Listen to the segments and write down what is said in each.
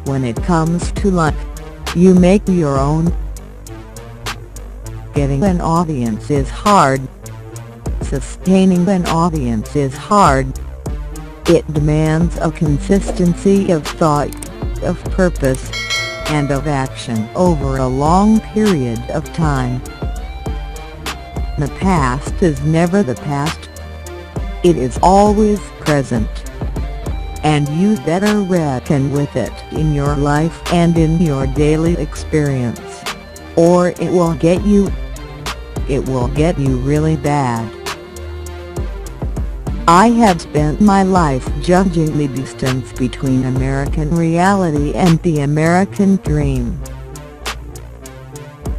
when it comes to luck, you make your own. Getting an audience is hard. Sustaining an audience is hard. It demands a consistency of thought, of purpose, and of action over a long period of time. The past is never the past. It is always present. And you better reckon with it in your life and in your daily experience, or it will get you. It will get you really bad. I have spent my life judging the distance between American reality and the American dream.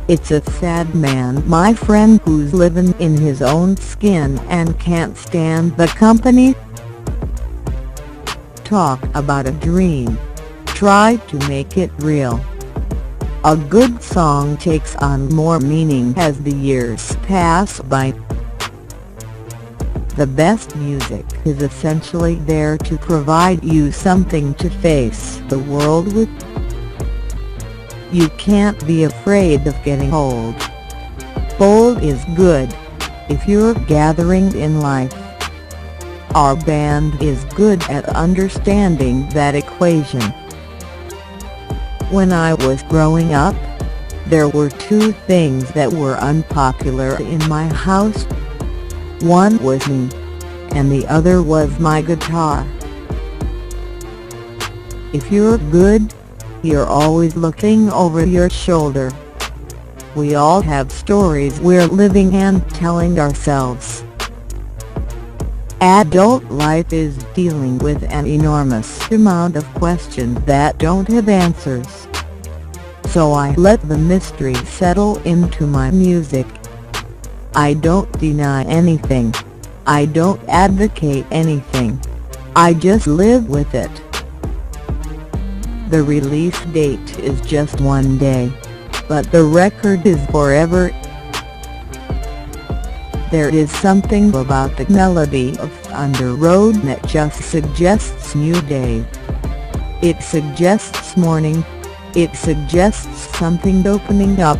It's a sad man, my friend, who's living in his own skin and can't stand the company. Talk about a dream. Try to make it real. A good song takes on more meaning as the years pass by. The best music is essentially there to provide you something to face the world with. You can't be afraid of getting old. Old is good if you're gathering in life. Our band is good at understanding that equation. When I was growing up, there were two things that were unpopular in my house. One was me, and the other was my guitar. If you're good, you're always looking over your shoulder. We all have stories we're living and telling ourselves. Adult life is dealing with an enormous amount of questions that don't have answers. So I let the mystery settle into my music. I don't deny anything. I don't advocate anything. I just live with it. The release date is just one day, but the record is forever. There is something about the melody of Thunder Road that just suggests new day. It suggests morning. It suggests something opening up.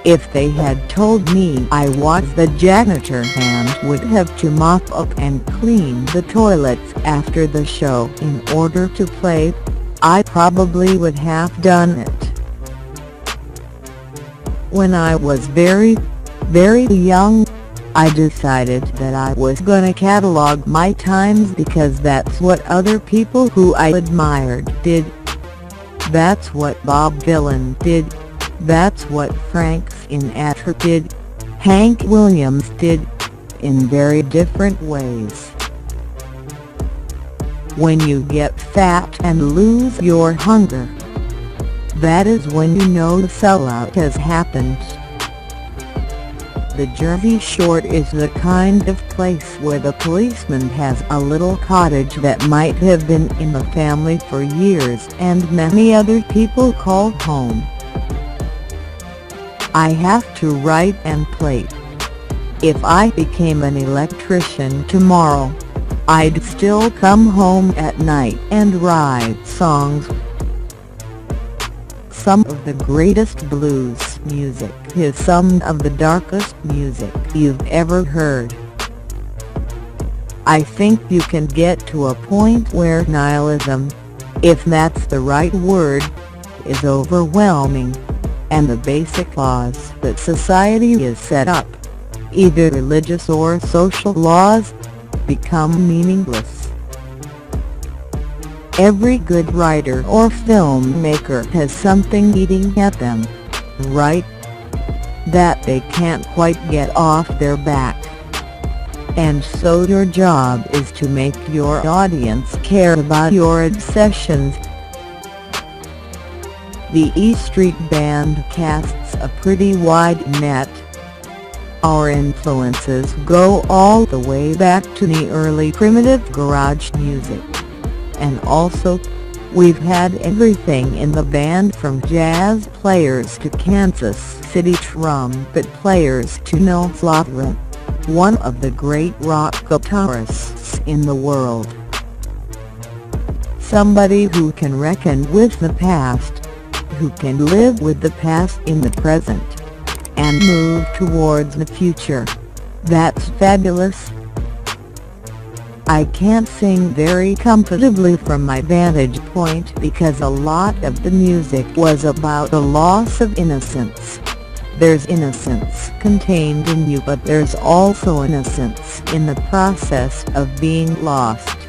If they had told me I was the janitor and would have to mop up and clean the toilets after the show in order to play, I probably would have done it. When I was very young, I decided that I was gonna catalog my times because that's what other people who I admired did. That's what Bob Dylan did. That's what Frank Sinatra did. Hank Williams did, in very different ways. When you get fat and lose your hunger, that is when you know the sellout has happened. The Jersey Shore is the kind of place where the policeman has a little cottage that might have been in the family for years and many other people call home. I have to write and play. If I became an electrician tomorrow, I'd still come home at night and write songs. Some of the greatest blues music is some of the darkest music you've ever heard. I think you can get to a point where nihilism, if that's the right word, is overwhelming, and the basic laws that society is set up, either religious or social laws, become meaningless. Every good writer or filmmaker has something eating at them, right? That they can't quite get off their back. And so your job is to make your audience care about your obsessions. The E Street Band casts a pretty wide net. Our influences go all the way back to the early primitive garage music. And also, we've had everything in the band from jazz players to Kansas City trumpet players to Nils Lofgren, one of the great rock guitarists in the world. somebody who can reckon with the past, who can live with the past in the present, and move towards the future. That's fabulous. I can't sing very comfortably from my vantage point because a lot of the music was about the loss of innocence. There's innocence contained in you, but there's also innocence in the process of being lost.